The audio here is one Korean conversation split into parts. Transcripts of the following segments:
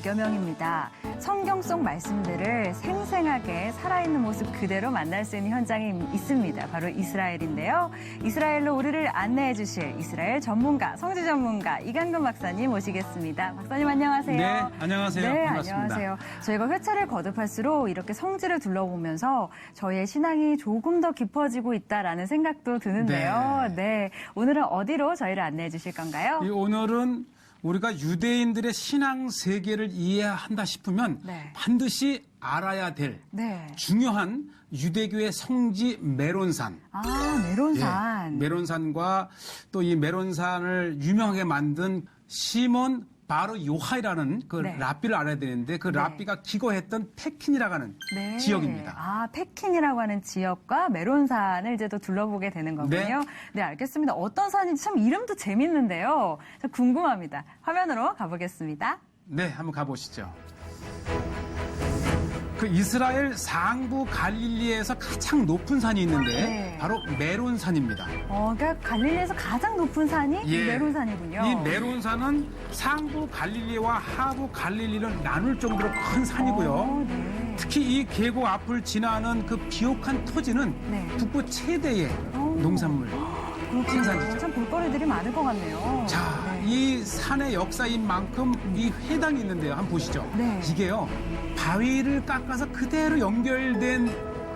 100여 명입니다. 성경 속 말씀들을 생생하게 살아있는 모습 그대로 만날 수 있는 현장이 있습니다. 바로 이스라엘인데요. 이스라엘로 우리를 안내해 주실 이스라엘 전문가, 성지 전문가 이강근 박사님 모시겠습니다. 박사님 안녕하세요. 네, 안녕하세요. 네, 반갑습니다. 안녕하세요. 저희가 회차를 거듭할수록 이렇게 성지를 둘러보면서 저희의 신앙이 조금 더 깊어지고 있다라는 생각도 드는데요. 네. 오늘은 어디로 저희를 안내해 주실 건가요? 오늘은 우리가 유대인들의 신앙 세계를 이해한다 싶으면 반드시 알아야 될 중요한 유대교의 성지 메론산. 아, 메론산. 예, 메론산과 또 이 메론산을 유명하게 만든 시몬 바로 요하이라는 그 랍비를 알아야 되는데 그 랍비가 기거했던 페킨이라고 하는 지역입니다. 아, 페킨이라고 하는 지역과 메론산을 이제 또 둘러보게 되는 거군요. 네, 알겠습니다. 어떤 산인지 참 이름도 재밌는데요. 궁금합니다. 화면으로 가보겠습니다. 네, 한번 가보시죠. 그 이스라엘 상부 갈릴리에서 가장 높은 산이 있는데 바로 메론산입니다. 그러니까 갈릴리에서 가장 높은 산이 메론산이군요. 이 메론산은 상부 갈릴리와 하부 갈릴리를 나눌 정도로 큰 산이고요. 특히 이 계곡 앞을 지나는 그 비옥한 토지는 북부 최대의 농산물 생산지죠. 참 볼거리들이 많을 것 같네요. 자, 이 산의 역사인 만큼 이 회당이 있는데요. 한번 보시죠. 이게요. 바위를 깎아서 그대로 연결된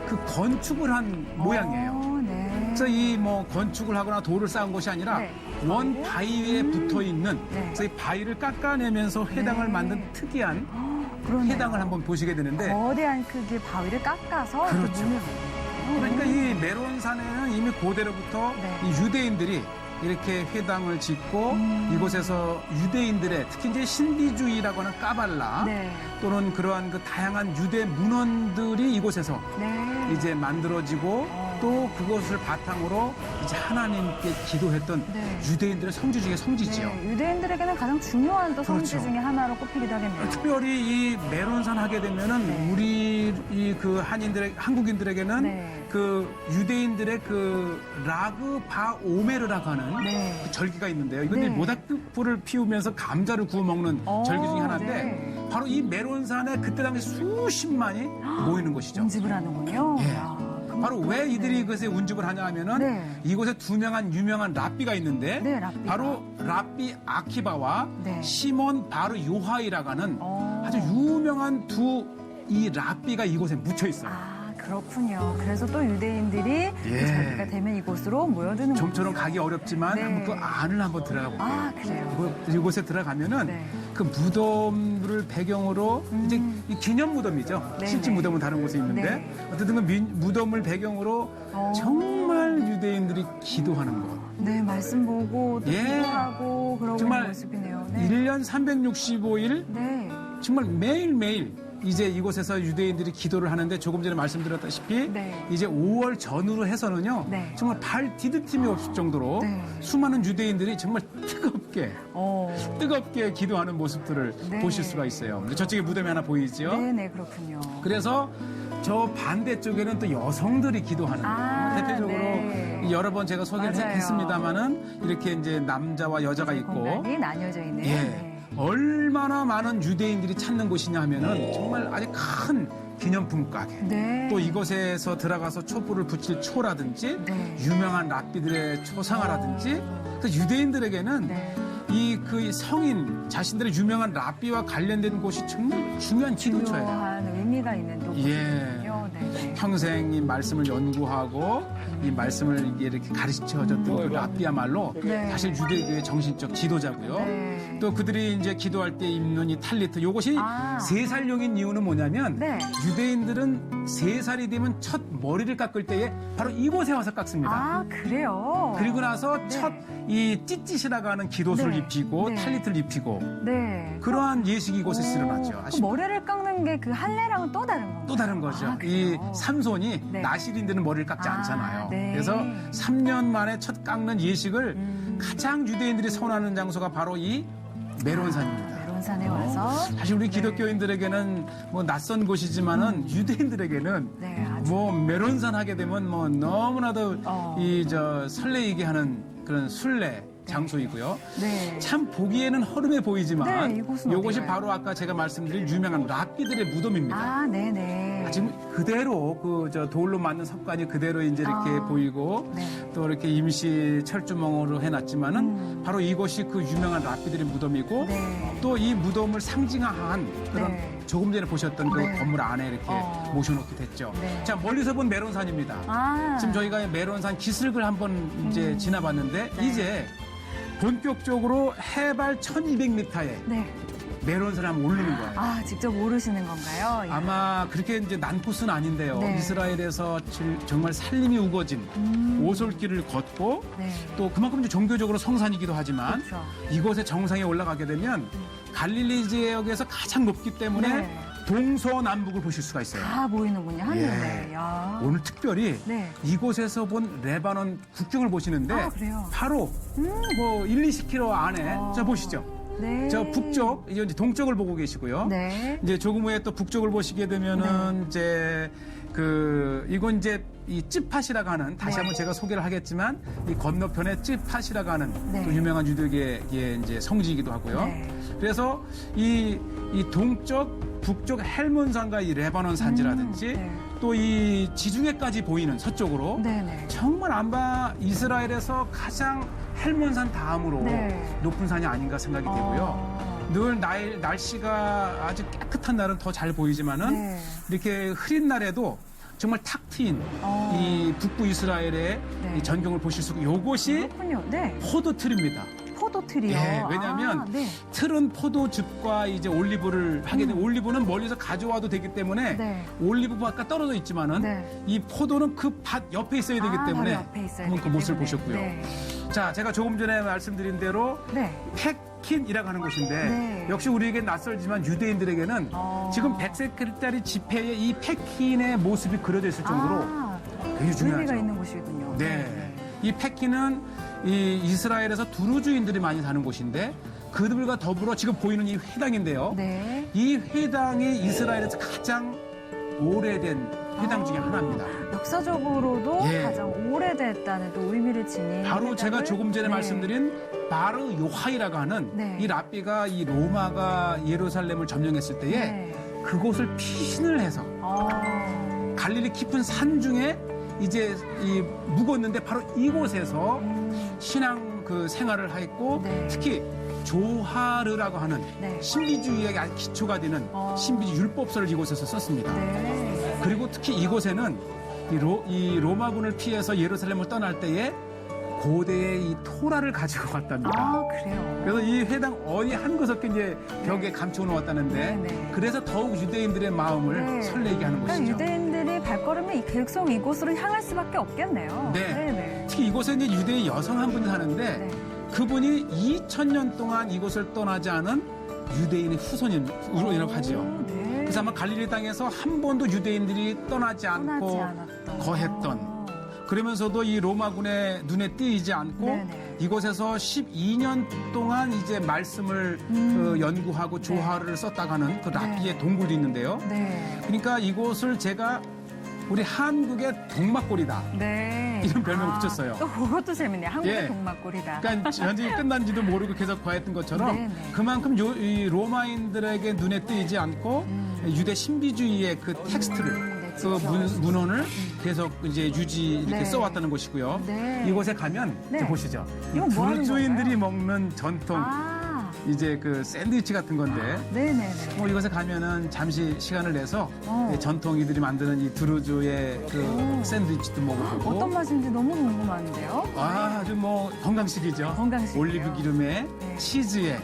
그 건축을 한 모양이에요. 그래서 이 뭐 건축을 하거나 돌을 쌓은 것이 아니라 원 바위 위에 붙어 있는 그래서 이 바위를 깎아내면서 회당을 만든 특이한 회당을 한번 보시게 되는데 거대한 크기의 바위를 깎아서 그렇죠. 그러니까 이 메론산에는 이미 고대로부터 이 유대인들이 이렇게 회당을 짓고 이곳에서 유대인들의 특히 이제 신비주의라고 하는 까발라 또는 그러한 그 다양한 유대 문헌들이 이곳에서 이제 만들어지고 또 그것을 바탕으로 이제 하나님께 기도했던 유대인들의 성지 중에 성지지요. 유대인들에게는 가장 중요한 또 성지 중에 하나로 꼽히기도 하겠네요. 특별히 이 메론산 하게 되면은 우리 이 그 한국인들에게는 그 유대인들의 그 라그 바 오메르라고 하는 그 절기가 있는데요. 이건 모닥불을 피우면서 감자를 구워 먹는 절기 중에 하나인데 바로 이 메론산에 그때 당시 수십만이 모이는 곳이죠. 운집을 하는군요. 바로 왜 이들이 이것에 운집을 하냐 하면은 이곳에 두 명한 유명한 랍비가 있는데 바로 랍비 아키바와 시몬 바로 요하이라고 하는 아주 유명한 두 이 랍비가 이곳에 묻혀 있어요. 그렇군요. 그래서 또 유대인들이 절기가 되면 이곳으로 모여드는 거죠. 좀처럼 가기 어렵지만 한번 그 안을 한번 들어가 볼게요. 그래요? 이곳에 들어가면은 그 무덤을 배경으로 이제 이 기념 무덤이죠. 실제 무덤은 다른 곳에 있는데 어쨌든 그 무덤을 배경으로 정말 유대인들이 기도하는 곳. 말씀 보고 또 기도하고 그러고 있는 모습이네요. 1년 365일 정말 매일매일 이제 이곳에서 유대인들이 기도를 하는데 조금 전에 말씀드렸다시피 이제 5월 전후로 해서는요 정말 발 디딜 없을 정도로 수많은 유대인들이 정말 뜨겁게 기도하는 모습들을 보실 수가 있어요. 저쪽에 무덤이 하나 보이죠? 네, 그렇군요. 그래서 저 반대쪽에는 또 여성들이 기도하는 대표적으로 여러 번 제가 소개를 했습니다마는 이렇게 이제 남자와 여자가 있고 공간이 나뉘어져 있네요. 얼마나 많은 유대인들이 찾는 곳이냐 하면은 정말 아주 큰 기념품 가게. 또 이곳에서 들어가서 촛불을 붙일 초라든지 유명한 랍비들의 초상화라든지 그 유대인들에게는 이 그 성인 자신들의 유명한 랍비와 관련된 곳이 정말 중요한 기도처예요. 중요한 의미가 있는 곳이군요. 평생 이 말씀을 연구하고 이 말씀을 이렇게 가르쳐줬던 그 랍비야말로 사실 유대교의 정신적 지도자고요. 또 그들이 이제 기도할 때 입는 이 탈리트 이것이 3살용인 이유는 뭐냐면 유대인들은 3살이 되면 첫 머리를 깎을 때에 바로 이곳에 와서 깎습니다. 그래요? 그리고 나서 첫 이 찌찌시라고 하는 기도수를 입히고 탈리트를 입히고 그러한 예식이 이곳에서 일어났죠. 그 머리를 깎는 게 그 할례랑은 또 다른 건가요? 또 다른 거죠. 이 삼손이 나실인들은 머리를 깎지 않잖아요. 그래서 3년 만에 첫 깎는 예식을 가장 유대인들이 선호하는 장소가 바로 이 메론산입니다. 메론산에 와서 사실 우리 기독교인들에게는 뭐 낯선 곳이지만은 유대인들에게는 뭐 메론산 하게 되면 뭐 너무나도 이 설레이게 하는 그런 순례 장소이고요. 네. 참 보기에는 허름해 보이지만 네, 이곳은 이것이 어디가요? 바로 아까 제가 말씀드린 유명한 랍비들의 무덤입니다. 아, 네네. 지금 그대로 저 돌로 만든 석관이 그대로 이제 이렇게 보이고 네. 또 이렇게 임시 철조망으로 해놨지만은 바로 이곳이 그 유명한 랍비들의 무덤이고 네. 또 이 무덤을 상징한 그런 네. 조금 전에 보셨던 그 네. 건물 안에 이렇게 모셔놓게 됐죠. 네. 자, 멀리서 본 메론산입니다. 아. 지금 저희가 메론산 기슭을 한번 이제 지나봤는데 네. 이제 본격적으로 해발 1200m에 네. 메론산을 한번 오르는 거예요. 아, 직접 오르시는 건가요? 아마 그렇게 이제 난 곳은 아닌데요. 네. 이스라엘에서 정말 살림이 우거진 오솔길을 걷고 네. 또 그만큼 이제 종교적으로 성산이기도 하지만 그렇죠. 이곳의 정상에 올라가게 되면 갈릴리 지역에서 가장 높기 때문에 네. 동서남북을 보실 수가 있어요. 다 보이는군요, 한눈에. 예. 야. 오늘 특별히 네. 이곳에서 본 레바논 국경을 보시는데 아, 그래요? 바로 뭐 1, 20km 안에 자 보시죠. 네. 저 북쪽, 이제 동쪽을 보고 계시고요. 네. 이제 조금 후에 또 북쪽을 보시게 되면은 이제 이건 이제 이 찌팟이라고 하는 다시 네. 한번 제가 소개를 하겠지만 이 건너편에 찌팟이라고 하는 네. 또 유명한 유대교의 이제 성지이기도 하고요. 네. 그래서 이 동쪽, 북쪽 헬몬산과 이 레바논 산지라든지 네. 또 이 지중해까지 보이는 서쪽으로 네네. 정말 아마 이스라엘에서 가장 헬몬산 다음으로 네. 높은 산이 아닌가 생각이 되고요. 늘 날씨가 아주 깨끗한 날은 더 잘 보이지만은 네. 이렇게 흐린 날에도 정말 탁 트인 이 북부 이스라엘의 네. 이 전경을 보실 수 있고 요것이 그렇군요. 네. 포도틀입니다. 포도틀이요. 예, 왜냐하면 아, 네. 틀은 포도즙과 이제 올리브를 하게 되면 올리브는 멀리서 가져와도 되기 때문에 네. 올리브밭과 떨어져 있지만은 네. 이 포도는 그 밭 옆에 있어야 되기 아, 때문에 바로 옆에 있어야 한번 그 되기 모습을 때문에. 보셨고요. 네. 자, 제가 조금 전에 말씀드린 대로 네. 펫킨이라고 하는 곳인데 네. 역시 우리에게 낯설지만 유대인들에게는 지금 100세짜리 지폐에 이 펫킨의 모습이 그려져 있을 정도로 아, 굉장히 중요하죠. 의미가 있는 곳이군요. 네. 이 펫킨은 이 이스라엘에서 두루주인들이 많이 사는 곳인데 그들과 더불어 지금 보이는 이 회당인데요. 네. 이 회당이 이스라엘에서 가장 오래된 회당 중에 하나입니다. 역사적으로도 예. 가장 오래됐다는 또 의미를 지닌 바로 회당을- 제가 조금 전에 네. 말씀드린 바르 요하이라고 하는 네. 이 랍비가 이 로마가 예루살렘을 점령했을 때에 네. 그곳을 피신을 해서 갈릴리 깊은 산 중에 이제 이 묵었는데 바로 이곳에서 신앙 그 생활을 했고 네. 특히 조하르라고 하는 네. 신비주의의 아주 기초가 되는 신비주의 율법서를 이곳에서 썼습니다. 네. 그리고 특히 이곳에는 이 로마군을 피해서 예루살렘을 떠날 때에 고대의 이 토라를 가지고 갔답니다. 아, 그래요. 그래서 이 회당 어디 한 구석에 이제 벽에 감춰 놓았다는데 네. 그래서 더욱 유대인들의 마음을 네. 설레게 하는 그러니까 곳이죠. 유대인들이 발걸음이 계속 이곳으로 향할 수밖에 없겠네요. 네. 네네. 특히 이곳에 이제 유대인 여성 한 분이 사는데 네. 그분이 2000년 동안 이곳을 떠나지 않은 유대인의 후손이라고 하지요. 네. 그래서 아마 갈릴리 땅에서 한 번도 유대인들이 떠나지 않고 떠나지 않았던. 거했던 그러면서도 이 로마군의 눈에 띄지 않고 네네. 이곳에서 12년 동안 이제 말씀을 연구하고 조화를 썼다가는 그 랍비의 네. 동굴이 있는데요. 네. 그러니까 이곳을 제가 우리 한국의 동막골이다. 네. 이런 별명을 아, 붙였어요. 또 그것도 재밌네요. 한국의 예. 동막골이다. 그러니까 전쟁이 끝난지도 모르고 계속 거했던 것처럼 네네. 그만큼 이 로마인들에게 눈에 띄지 않고 유대 신비주의의 그 텍스트를 네, 그 직접. 문헌을 계속 이제 이렇게 네. 써왔다는 곳이고요. 네. 이곳에 가면 네. 이제 보시죠. 이 이건 뭐 하는 불주인들이 건가요? 먹는 전통 아, 이제 그 샌드위치 같은 건데 네네네. 뭐 이곳에 가면은 잠시 시간을 내서 어. 전통 이들이 만드는 이 드루즈의 그 샌드위치도 먹어보고 어떤 맛인지 너무 궁금한데요? 아주 뭐 건강식이죠. 건강식이에요. 올리브 기름에 네. 치즈에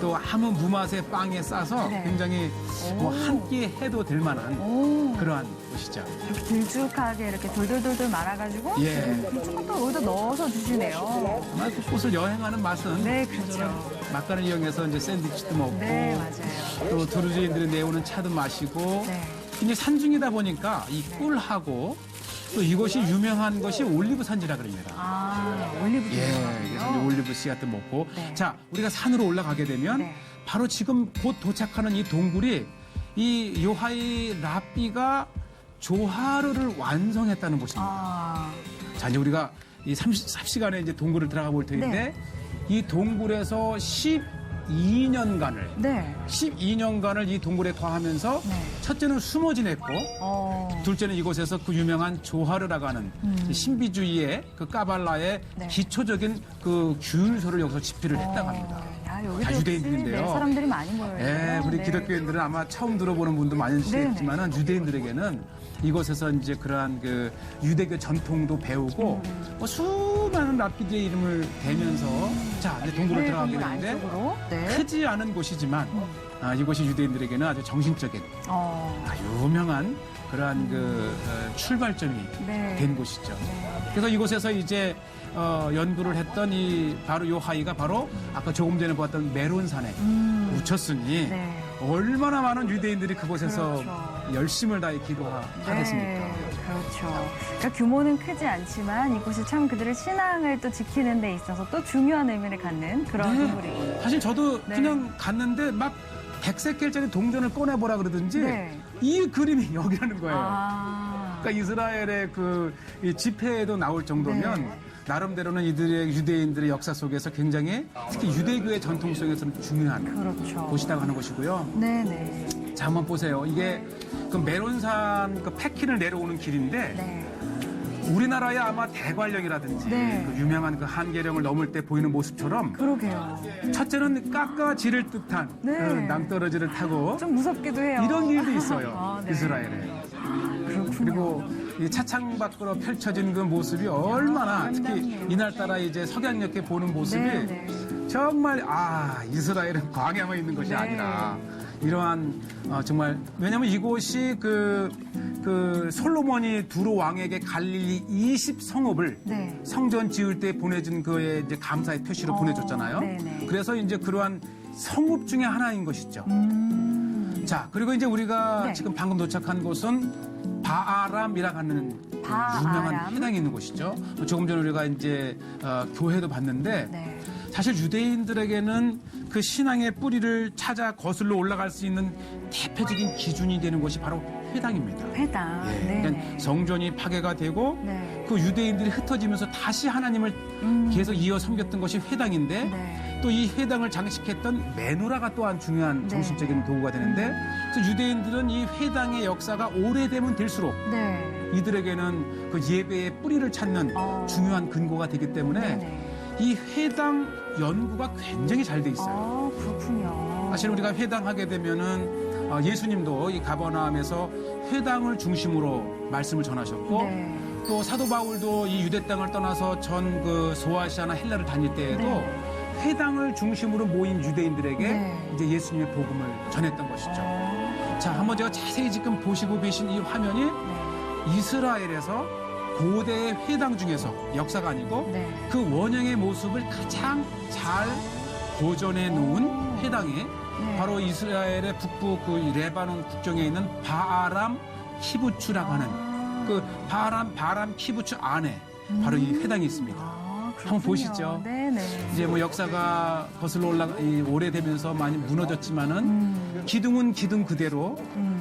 또 아무 무맛의 빵에 싸서 네. 굉장히 뭐 한 끼 해도 될 만한 오, 그러한 곳이죠. 이렇게 길쭉하게 이렇게 돌돌돌돌 말아가지고 예. 조금 여기다 넣어서 주시네요. 정말 곳곳을 여행하는 맛은 네, 그렇죠. 막간을 이용해서 이제 샌드위치도 먹고 네, 맞아요. 또 두루지인들이 내오는 차도 마시고 네. 이제 산중이다 보니까 이 꿀하고 또 이곳이 유명한 것이 올리브 산지라 그럽니다. 아, 올리브 예, 들어가군요. 그래서 이제 올리브 씨 같은 먹고 네. 자 우리가 산으로 올라가게 되면 네. 바로 지금 곧 도착하는 이 동굴이 이 요하이 랍비가 조하르를 완성했다는 곳입니다. 아, 자 이제 우리가 이 30시간에 이제 동굴을 들어가 볼 텐데 네. 이 동굴에서 12년간을 네. 12년간을 이 동굴에 거하면서 네. 첫째는 숨어 지냈고 둘째는 이곳에서 그 유명한 조하르라고 하는 신비주의의 그 까발라의 네. 기초적인 그 규율서를 여기서 집필을 했다고 합니다. 야, 여기도 다 유대인들인데요. 네, 사람들이 많이 모여요. 예, 우리 기독교인들은 아마 처음 들어보는 분도 많으시겠지만은 유대인들에게는 이곳에서 이제 그러한 그 유대교 전통도 배우고 뭐 수많은 랍비들의 이름을 대면서 자 이제 동굴을 네, 들어가게 동굴 되는데 안쪽으로. 네. 크지 않은 곳이지만 이곳이 유대인들에게는 아주 정신적인 유명한 그러한 그 출발점이 네. 된 곳이죠. 네. 그래서 이곳에서 이제 연구를 했던 이 바로 요 하이가 바로 아까 조금 전에 보았던 메론산에 묻혔으니 네. 얼마나 많은 유대인들이 그곳에서 그렇죠. 열심을 다해 기도하겠습니까? 네, 그렇죠. 그러니까 규모는 크지 않지만 이곳이 참 그들의 신앙을 또 지키는 데 있어서 또 중요한 의미를 갖는 그런 네. 동굴이군요. 사실 저도 네. 그냥 갔는데 막 100세겔짜리 동전을 꺼내보라 그러든지 네. 이 그림이 여기라는 거예요. 아. 그러니까 이스라엘의 이 집회에도 나올 정도면 네. 나름대로는 이들의 유대인들의 역사 속에서 굉장히 특히 유대교의 전통 속에서는 중요한 그렇죠. 곳이라고 하는 것이고요. 네네. 자, 한번 보세요. 이게 그 메론산 그 패키를 내려오는 길인데 네. 우리나라의 아마 대관령이라든지 네. 그 유명한 그 한계령을 넘을 때 보이는 모습처럼 그러게요. 첫째는 깎아지를 듯한 네. 그 낭떠러지를 타고 좀 무섭기도 해요. 이런 길도 있어요. 아, 네. 이스라엘에. 그렇군요. 그리고 이 차창 밖으로 펼쳐진 그 모습이 얼마나 특히 아름답네요. 이날따라 이제 석양녘에 보는 모습이 네, 네. 정말 이스라엘은 광야만 있는 것이 네. 아니라 이러한 정말 왜냐하면 이곳이 그 솔로몬이 두로 왕에게 갈릴리 20성읍을 네. 성전 지을 때 보내준 그의 이제 감사의 표시로 보내줬잖아요. 네네. 그래서 이제 그러한 성읍 중에 하나인 것이죠. 자, 그리고 이제 우리가 네. 지금 방금 도착한 곳은 바아람이라고 하는 바아람. 유명한 회당이 있는 곳이죠. 조금 전에 우리가 이제 교회도 봤는데 네. 사실 유대인들에게는 그 신앙의 뿌리를 찾아 거슬러 올라갈 수 있는 대표적인 기준이 되는 것이 바로 회당입니다. 회당. 예, 네네. 그러니까 성전이 파괴가 되고 네. 그 유대인들이 흩어지면서 다시 하나님을 계속 이어 섬겼던 것이 회당인데 네. 또 이 회당을 장식했던 메누라가 또한 중요한 네. 정신적인 도구가 되는데 그래서 유대인들은 이 회당의 역사가 오래되면 될수록 네. 이들에게는 그 예배의 뿌리를 찾는 중요한 근거가 되기 때문에 네네. 이 회당 연구가 굉장히 잘 돼 있어요. 그렇군요. 사실 우리가 회당 하게 되면은 예수님도 이 가버나움에서 회당을 중심으로 말씀을 전하셨고 네. 또 사도 바울도 이 유대 땅을 떠나서 전 그 소아시아나 헬라를 다닐 때에도 네. 회당을 중심으로 모인 유대인들에게 네. 이제 예수님의 복음을 전했던 것이죠. 자, 한번 제가 자세히 지금 보시고 계신 이 화면이 네. 이스라엘에서 고대 회당 중에서 역사가 아니고 네. 그 원형의 모습을 가장 잘 보존해 놓은 회당이 네. 바로 이스라엘의 북부 그 레바논 국경에 있는 바아람 키부츠라고 하는 그 바람 키부츠 안에 바로 이 회당이 있습니다. 한번 보시죠. 네네. 이제 뭐 역사가 거슬러 오래되면서 많이 무너졌지만은 기둥은 기둥 그대로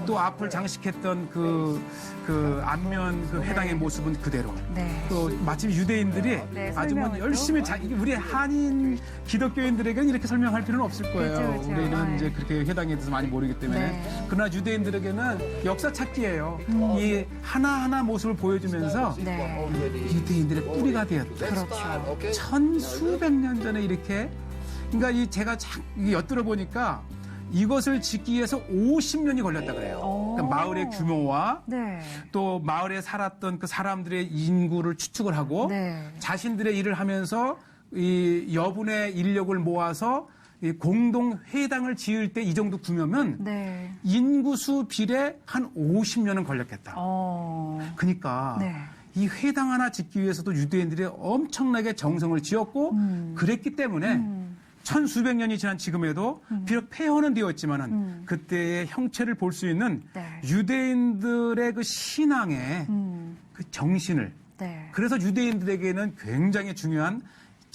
또 앞을 장식했던 그 앞면 그 회당의 네. 모습은 그대로. 네. 또 마침 유대인들이 네, 아주 뭐 설명을 열심히 이게 우리 한인 기독교인들에게는 이렇게 설명할 필요는 없을 거예요. 그렇죠, 그렇죠. 우리는 네. 이제 그렇게 회당에 대해서 많이 모르기 때문에. 네. 그러나 유대인들에게는 역사 찾기예요. 이 하나하나 모습을 보여주면서 네. 유대인들의 뿌리가 되었다. 그렇죠. 천수백 년 전에 이렇게 그러니까 제가 엿들어 보니까 이것을 짓기 위해서 50년이 걸렸다 그래요. 그러니까 마을의 규모와 네. 또 마을에 살았던 그 사람들의 인구를 추측을 하고 네. 자신들의 일을 하면서 이 여분의 인력을 모아서 이 공동 회당을 지을 때 이 정도 규모면 네. 인구수 비례 한 50년은 걸렸겠다. 그러니까 네. 이 회당 하나 짓기 위해서도 유대인들이 엄청나게 정성을 지었고 그랬기 때문에 천수백 년이 지난 지금에도 비록 폐허는 되었지만은 그때의 형체를 볼 수 있는 네. 유대인들의 그 신앙의 그 정신을 네. 그래서 유대인들에게는 굉장히 중요한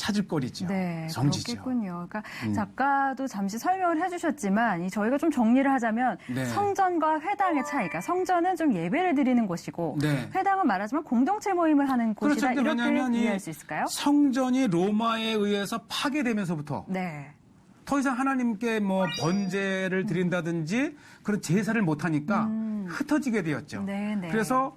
찾을 거리죠. 네, 성지죠. 그렇겠군요. 그러니까 작가도 잠시 설명을 해주셨지만 저희가 좀 정리를 하자면 네. 성전과 회당의 차이가 성전은 좀 예배를 드리는 곳이고 네. 회당은 말하자면 공동체 모임을 하는 곳이다. 그렇죠. 이렇게 왜냐하면 이 이해할 수 있을까요? 성전이 로마에 의해서 파괴되면서부터 네. 더 이상 하나님께 뭐 번제를 드린다든지 그런 제사를 못하니까 흩어지게 되었죠. 네, 네. 그래서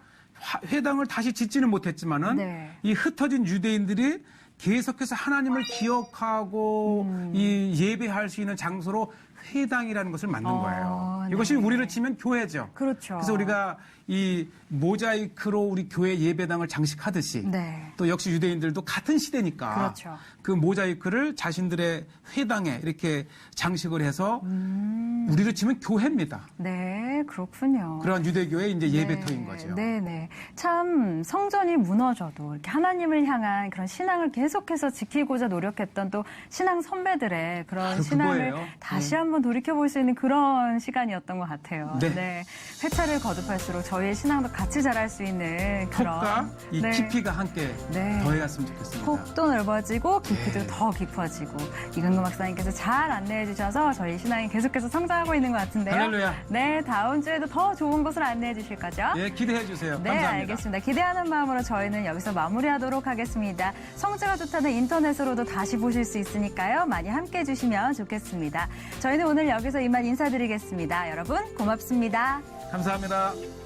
회당을 다시 짓지는 못했지만은 네. 이 흩어진 유대인들이 계속해서 하나님을 기억하고 이 예배할 수 있는 장소로 회당이라는 것을 만든 거예요. 이것이 네. 우리를 치면 교회죠. 그렇죠. 그래서 우리가 이 모자이크로 우리 교회 예배당을 장식하듯이 네. 또 역시 유대인들도 같은 시대니까 그렇죠. 그 모자이크를 자신들의 회당에 이렇게 장식을 해서 우리를 치면 교회입니다. 네, 그렇군요. 그런 유대교의 이제 예배터인 거죠. 네, 네. 참 성전이 무너져도 이렇게 하나님을 향한 그런 신앙을 계속해서 지키고자 노력했던 또 신앙 선배들의 그런 바로 신앙을 그거예요. 다시 한번 돌이켜볼 수 있는 그런 시간이었던 것 같아요. 네. 회차를 거듭할수록 저희의 신앙도 같이 자랄 수 있는 그런 폭과 이 네. 깊이가 함께 네. 더해갔으면 좋겠습니다. 폭도 넓어지고 깊이도 네. 더 깊어지고 이강금 박사님께서 잘 안내해 주셔서 저희 신앙이 계속해서 성장하고 있는 것 같은데요. 할렐루야. 네, 다음 주에도 더 좋은 곳을 안내해 주실 거죠? 예, 기대해 주세요. 네, 감사합니다. 알겠습니다. 기대하는 마음으로 저희는 여기서 마무리하도록 하겠습니다. 성지가 좋다는 인터넷으로도 다시 보실 수 있으니까요. 많이 함께해 주시면 좋겠습니다. 저희는 오늘 여기서 이만 인사드리겠습니다. 여러분 고맙습니다. 감사합니다.